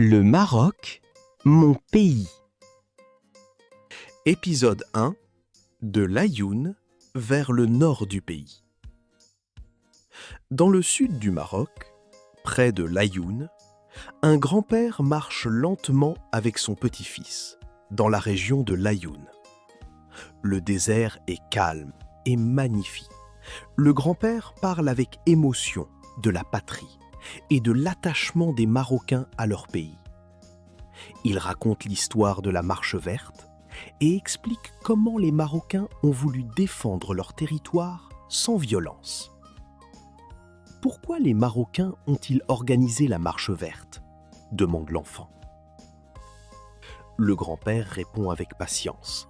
Le Maroc, mon pays. Épisode 1 de l'Aïoun vers le nord du pays. Dans le sud du Maroc, près de l'Aïoun, un grand-père marche lentement avec son petit-fils, dans la région de l'Aïoun. Le désert est calme et magnifique. Le grand-père parle avec émotion de la patrie et de l'attachement des Marocains à leur pays. Il raconte l'histoire de la Marche verte et explique comment les Marocains ont voulu défendre leur territoire sans violence. Pourquoi les Marocains ont-ils organisé la Marche verte ? Demande l'enfant. Le grand-père répond avec patience,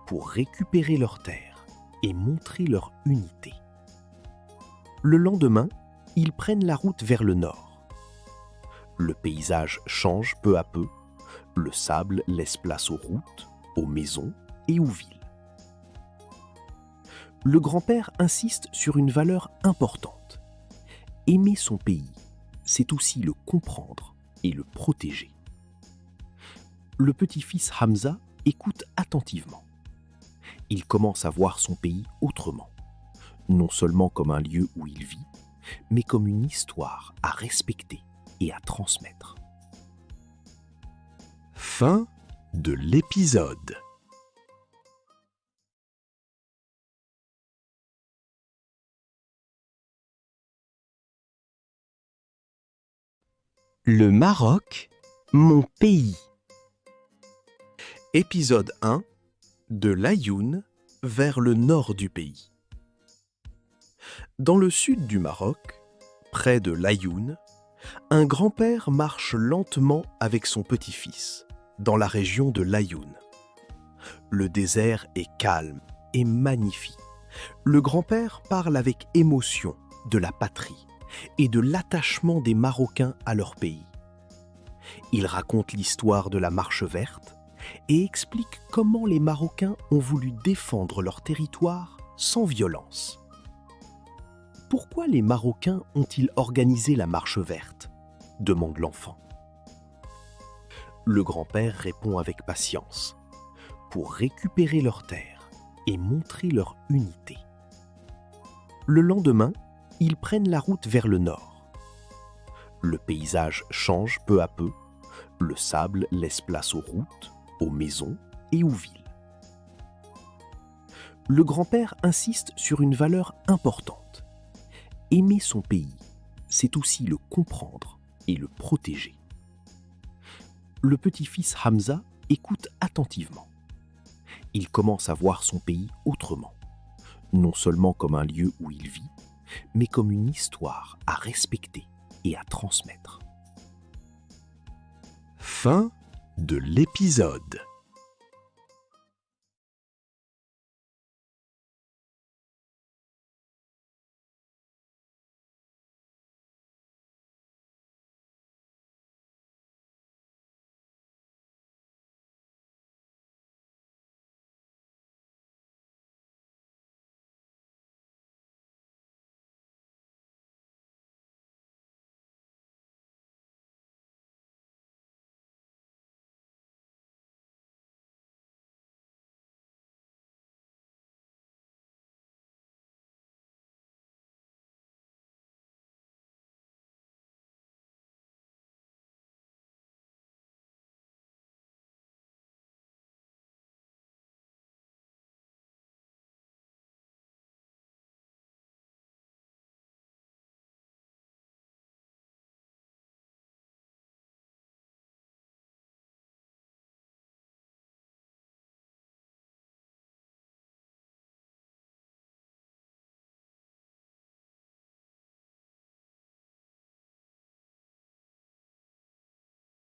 pour récupérer leurs terres et montrer leur unité. Le lendemain, ils prennent la route vers le nord. Le paysage change peu à peu, le sable laisse place aux routes, aux maisons et aux villes. Le grand-père insiste sur une valeur importante. Aimer son pays, c'est aussi le comprendre et le protéger. Le petit-fils Hamza écoute attentivement. Il commence à voir son pays autrement, non seulement comme un lieu où il vit, mais comme une histoire à respecter et à transmettre. Fin de l'épisode. Le Maroc, mon pays. Épisode 1 de l'Aïoun vers le nord du pays. Dans le sud du Maroc, près de l'Aïoun, un grand-père marche lentement avec son petit-fils, dans la région de l'Aïoun. Le désert est calme et magnifique. Le grand-père parle avec émotion de la patrie et de l'attachement des Marocains à leur pays. Il raconte l'histoire de la Marche verte et explique comment les Marocains ont voulu défendre leur territoire sans violence. Pourquoi les Marocains ont-ils organisé la Marche verte ? Demande l'enfant. Le grand-père répond avec patience, pour récupérer leurs terres et montrer leur unité. Le lendemain, ils prennent la route vers le nord. Le paysage change peu à peu, le sable laisse place aux routes, aux maisons et aux villes. Le grand-père insiste sur une valeur importante. Aimer son pays, c'est aussi le comprendre et le protéger. Le petit-fils Hamza écoute attentivement. Il commence à voir son pays autrement, non seulement comme un lieu où il vit, mais comme une histoire à respecter et à transmettre. Fin de l'épisode.